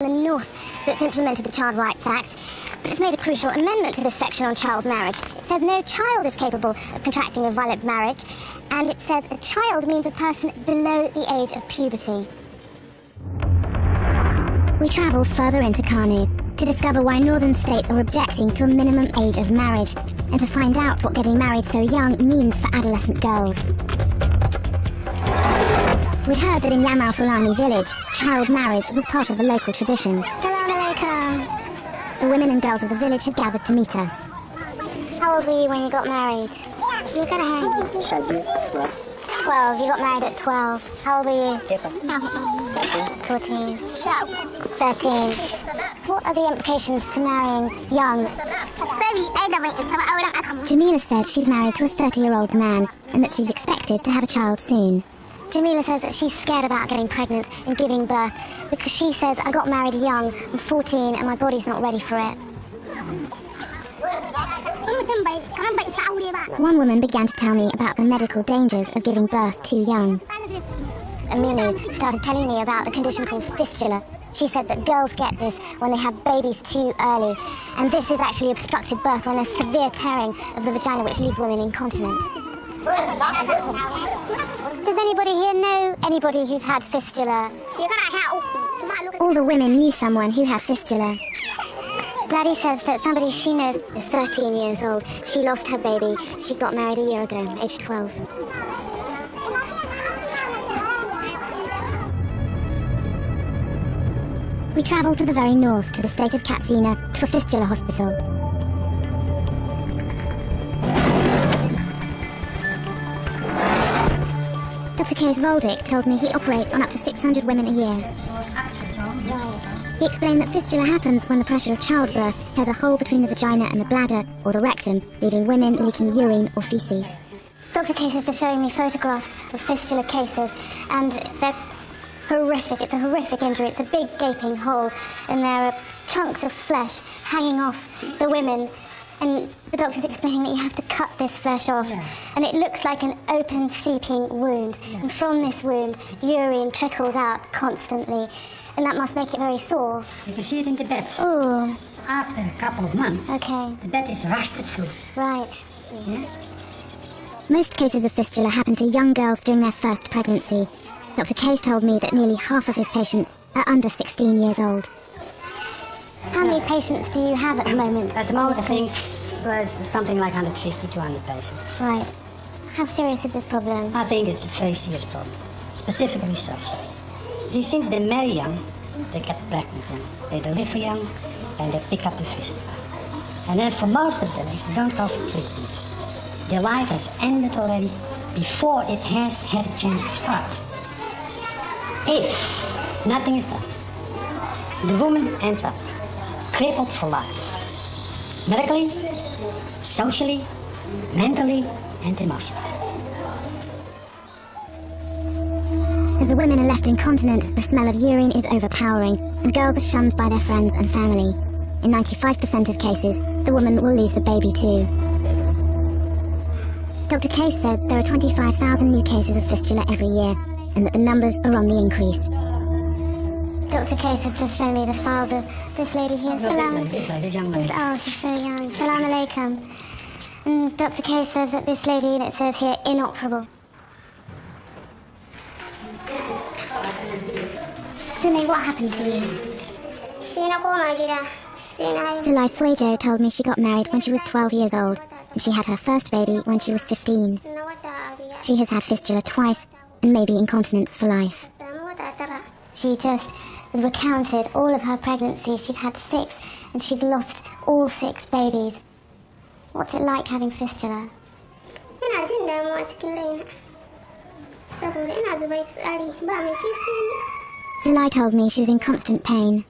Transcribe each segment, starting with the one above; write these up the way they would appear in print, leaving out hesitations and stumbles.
in the North that's implemented the Child Rights Act, but it's made a crucial amendment to this section on child marriage. It says no child is capable of contracting a violent marriage, and it says a child means a person below the age of puberty. We travel further into Kanu to discover why northern states are objecting to a minimum age of marriage, and to find out what getting married so young means for adolescent girls. We'd heard that in Yamal Fulani village, child marriage was part of a local tradition. Salam alaikum. The women and girls of the village had gathered to meet us. How old were you when you got married? 12. You got married at 12. How old were you? 14. 13. What are the implications to marrying young? Jamila said she's married to a 30-year-old man and that she's expected to have a child soon. Jamila says that she's scared about getting pregnant and giving birth because she says, I got married young, I'm 14 and my body's not ready for it. One woman began to tell me about the medical dangers of giving birth too young. Amini started telling me about a condition called fistula. She said that girls get this when they have babies too early, and this is actually obstructed birth when there's severe tearing of the vagina which leaves women incontinent. Does anybody here know anybody who's had fistula? All the women knew someone who had fistula. Gladys says that somebody she knows is 13 years old. She lost her baby. She got married a year ago, age 12. We travelled to the very north, to the state of Katsina, to a fistula hospital. Dr. Kees Voldik told me he operates on up to 600 women a year. He explained that fistula happens when the pressure of childbirth tears a hole between the vagina and the bladder, or the rectum, leaving women leaking urine or feces. Dr. Kees is just showing me photographs of fistula cases, and they're horrific. It's a horrific injury. It's a big gaping hole, and there are chunks of flesh hanging off the women. And the doctor's explaining that you have to cut this flesh off. Yeah. And it looks like an open, seeping wound. Yeah. And from this wound, urine trickles out constantly. And that must make it very sore. You can see it in the bed. Ooh. After a couple of months, the bed is rusted through. Right. Yeah? Most cases of fistula happen to young girls during their first pregnancy. Dr. Case told me that nearly half of his patients are under 16 years old. How many patients do you have at the moment? At the moment, I think it's something like 150 to 100 patients. Right. How serious is this problem? I think it's a very serious problem, specifically such. See, since they marry young, they get pregnant young, they deliver young, and they pick up the fistula. And then for most of them, if they don't go for treatment, their life has ended already before it has had a chance to start. If nothing is done, the woman ends up crippled for life. Medically, socially, mentally, and emotionally. As the women are left incontinent, the smell of urine is overpowering, and girls are shunned by their friends and family. In 95% of cases, the woman will lose the baby too. Dr. Case said there are 25,000 new cases of fistula every year, and that the numbers are on the increase. Dr. Case has just shown me the files of this lady here. Salam. This young lady. Oh, she's so young. Salam alaikum. And Dr. Case says that this lady, and it says here, inoperable. Sulay, what happened to you? Sulay Swejo told me she got married when she was 12 years old, and she had her first baby when she was 15. She has had fistula twice, and may be incontinent for life. She just has recounted all of her pregnancies. She's had 6, and she's lost all 6 babies. What's it like having fistula? Zulai told me she was in constant pain.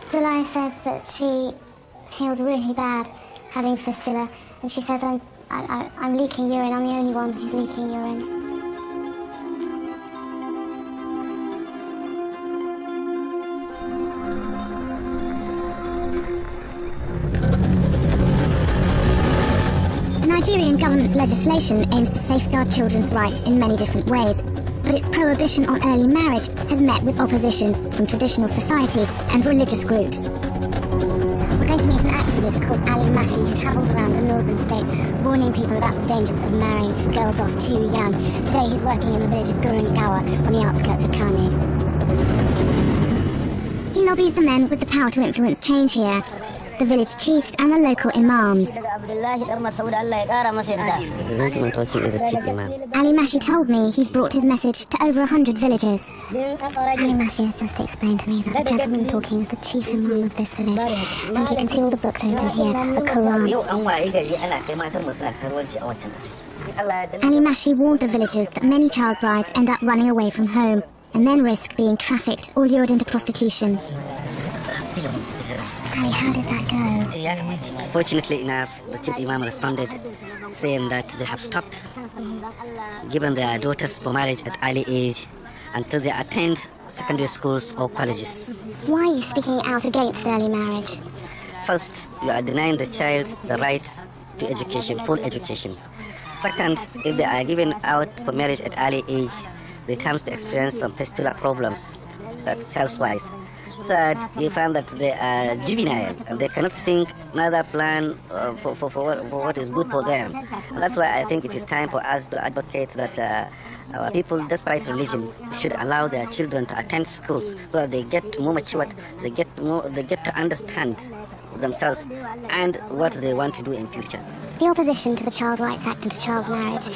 Zulai says that she feels really bad having fistula, and she says, I'm leaking urine, I'm the only one who's leaking urine. Nigerian government's legislation aims to safeguard children's rights in many different ways, but its prohibition on early marriage has met with opposition from traditional society and religious groups. We're going to meet an activist called Ali Mashi who travels around the northern states warning people about the dangers of marrying girls off too young. Today he's working in the village of Gurungawa on the outskirts of Kano. He lobbies the men with the power to influence change here, the village chiefs and the local imams. The gentleman talking is the chief imam. Ali Mashi told me he's brought his message to over 100 villages. Ali Mashi has just explained to me that the gentleman talking is the chief imam of this village, and you can see all the books open here, the Quran. Ali Mashi warned the villagers that many child brides end up running away from home and then risk being trafficked or lured into prostitution. Ali, how did that go? Fortunately enough, the chief imam responded saying that they have stopped giving their daughters for marriage at early age until they attend secondary schools or colleges. Why are you speaking out against early marriage? First, you are denying the child the right to education, full education. Second, if they are given out for marriage at early age, they tend to experience some particular problems, that's health-wise. Third, you find that they are juvenile and they cannot think, neither plan for what is good for them. And that's why I think it is time for us to advocate that our people, despite religion, should allow their children to attend schools so that they get more matured, they get to understand themselves and what they want to do in future. The opposition to the Child Rights Act and to child marriage,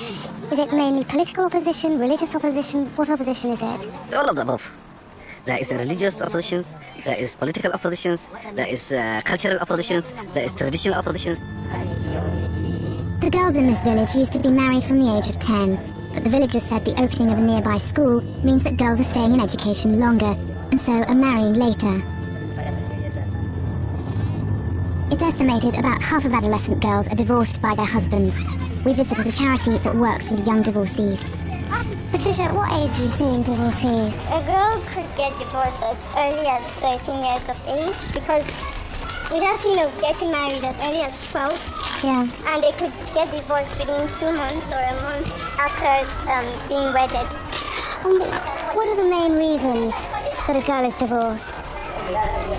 is it mainly political opposition, religious opposition? What opposition is it? All of the above. There is religious oppositions, there is political oppositions, there is cultural oppositions, there is traditional oppositions. The girls in this village used to be married from the age of 10, but the villagers said the opening of a nearby school means that girls are staying in education longer, and so are marrying later. It's estimated about half of adolescent girls are divorced by their husbands. We visited a charity that works with young divorcees. Patricia, at what age are you seeing divorcees? A girl could get divorced as early as 13 years of age because we have females getting married as early as 12. Yeah. And they could get divorced within 2 months or a month after being wedded. What are the main reasons that a girl is divorced?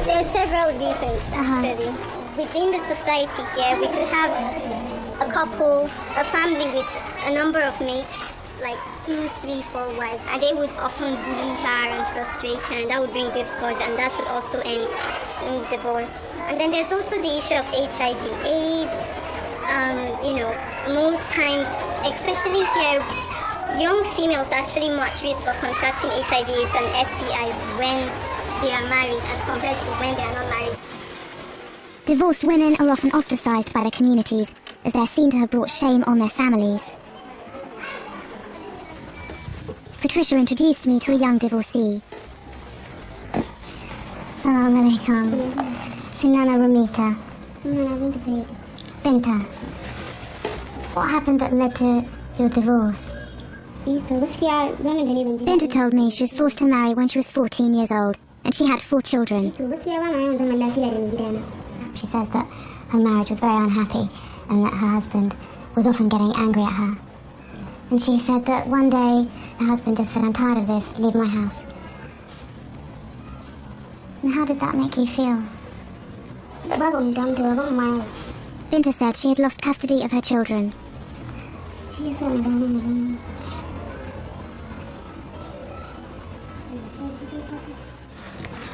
There are several reasons, actually. Within the society here, we could have a couple, a family with a number of mates, like 2, 3, 4 wives, and they would often bully her and frustrate her, and that would bring discord, and that would also end in divorce. And then there's also the issue of HIV/AIDS. Most times, especially here, young females are actually much risk of contracting HIV/AIDS and STIs when they are married as compared to when they are not married. Divorced women are often ostracised by their communities, as they're seen to have brought shame on their families. Patricia introduced me to a young divorcee. Assalamu alaikum. Sunana Ramita. Binta. What happened that led to your divorce? Binta told me she was forced to marry when she was 14 years old, and she had 4 children. She says that her marriage was very unhappy and that her husband was often getting angry at her. And she said that one day her husband just said, "I'm tired of this, leave my house." And how did that make you feel? Binta said she had lost custody of her children.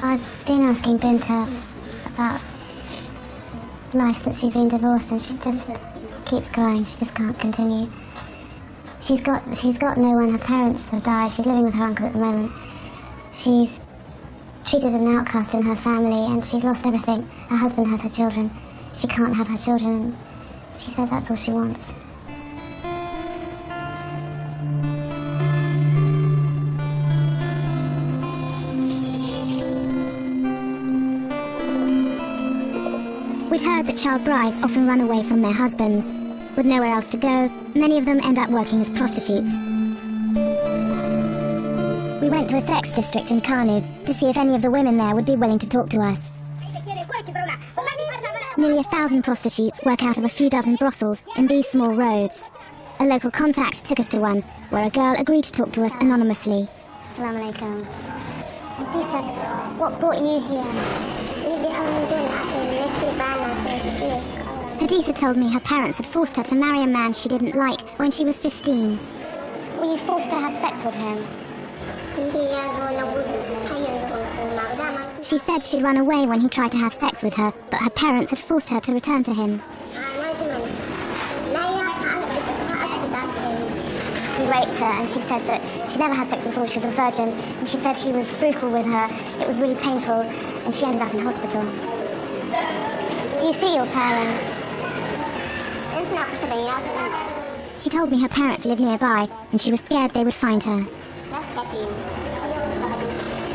I've been asking Binta about life since she's been divorced, and she just keeps crying. She just can't continue. She's got no one. Her parents have died. She's living with her uncle at the moment. She's treated as an outcast in her family, and she's lost everything. Her husband has her children. She can't have her children, and she says that's all she wants. We'd heard that child brides often run away from their husbands. With nowhere else to go, many of them end up working as prostitutes. We went to a sex district in Kano to see if any of the women there would be willing to talk to us. Nearly 1,000 prostitutes work out of a few dozen brothels in these small roads. A local contact took us to one, where a girl agreed to talk to us anonymously. Assalamu alaikum. Adisa, what brought you here? Hadisa told me her parents had forced her to marry a man she didn't like when she was 15. Were you forced to have sex with him? She said she'd run away when he tried to have sex with her, but her parents had forced her to return to him. He raped her, and she said that she never had sex before, she was a virgin, and she said he was brutal with her. It was really painful, and she ended up in hospital. Do you see your parents? She told me her parents live nearby, and she was scared they would find her.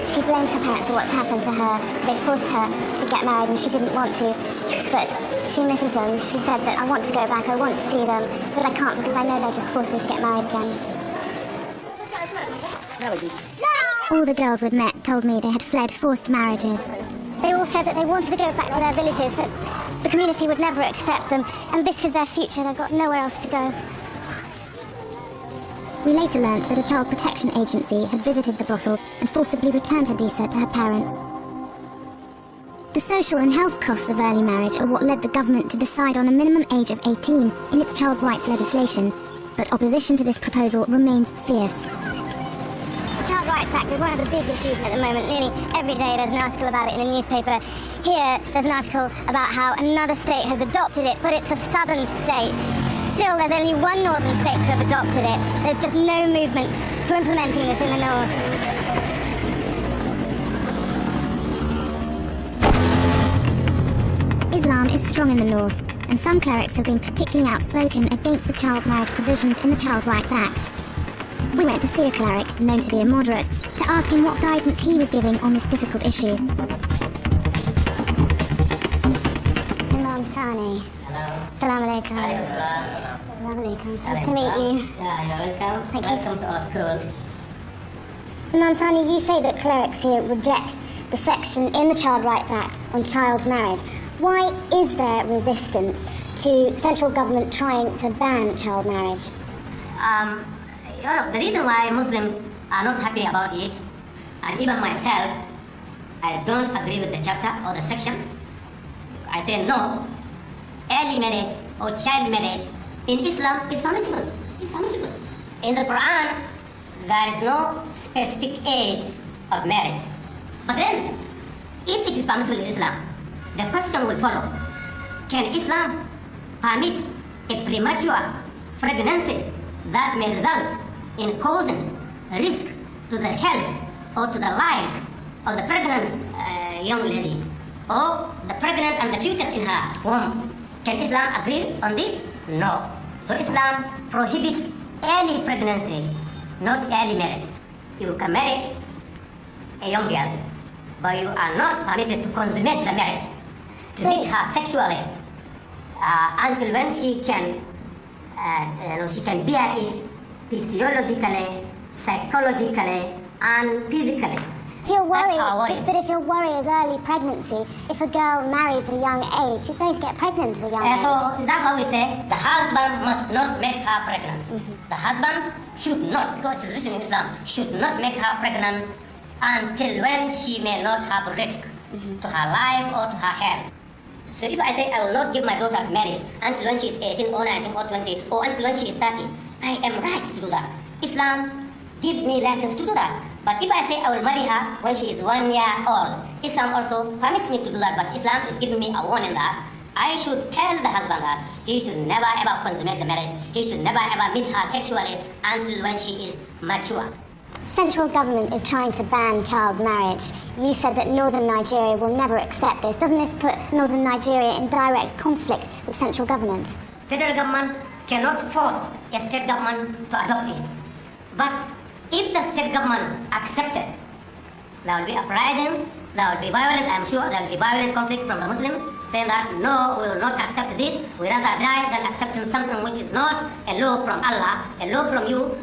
She blames her parents for what's happened to her. They forced her to get married and she didn't want to. But she misses them. She said that I want to go back, I want to see them, but I can't because I know they'll just force me to get married again. All the girls we'd met told me they had fled forced marriages. They all said that they wanted to go back to their villages, but the community would never accept them, and this is their future. They've got nowhere else to go. We later learnt that a child protection agency had visited the brothel and forcibly returned Hadisa to her parents. The social and health costs of early marriage are what led the government to decide on a minimum age of 18 in its child rights legislation, but opposition to this proposal remains fierce. The Child Rights Act is one of the big issues at the moment. Nearly every day there's an article about it in the newspaper. Here there's an article about how another state has adopted it, but it's a southern state. Still, there's only one northern state to have adopted it. There's just no movement to implementing this in the north. Islam is strong in the north, and some clerics have been particularly outspoken against the child marriage provisions in the Child Rights Act. We went to see a cleric, known to be a moderate, to ask him what guidance he was giving on this difficult issue. Imam Sani. Hello. Assalamu alaikum. Salam. Assalamu alaikum. Nice to meet you. Yeah, you're welcome. Thank you. Welcome to our school. Imam Sani, you say that clerics here reject the section in the Child Rights Act on child marriage. Why is there resistance to central government trying to ban child marriage? The reason why Muslims are not happy about it, and even myself, I don't agree with the chapter or the section. I say no. Early marriage or child marriage in Islam is permissible. It's permissible. In the Quran, there is no specific age of marriage. But then, if it is permissible in Islam, the question will follow: can Islam permit a premature pregnancy that may result in causing risk to the health or to the life of the pregnant young lady, or the pregnant and the fetus in her womb? Can Islam agree on this? No. So Islam prohibits early pregnancy, not early marriage. You can marry a young girl, but you are not permitted to consummate the marriage, to meet her sexually, until when she can bear it physiologically, psychologically, and physically. If you're worried, That's our worries. but if your worry is early pregnancy, if a girl marries at a young age, she's going to get pregnant at a young age. So that's how we say the husband must not make her pregnant. The husband should not, because it's written in Islam, should not make her pregnant until when she may not have risk to her life or to her health. So if I say I will not give my daughter to marriage until when she is 18 or 19 or 20 or until when she is 30, I am right to do that. Islam gives me license to do that. But if I say I will marry her when she is 1 year old, Islam also permits me to do that. But Islam is giving me a warning that I should tell the husband that he should never ever consummate the marriage. He should never ever meet her sexually until when she is mature. Central government is trying to ban child marriage. You said that northern Nigeria will never accept this. Doesn't this put northern Nigeria in direct conflict with central government? Federal government cannot force a state government to adopt it. But if the state government accepts it, there will be uprisings, there will be violence, I am sure there will be violent conflict from the Muslims saying that no, we will not accept this, we rather die than accepting something which is not a law from Allah, a law from you,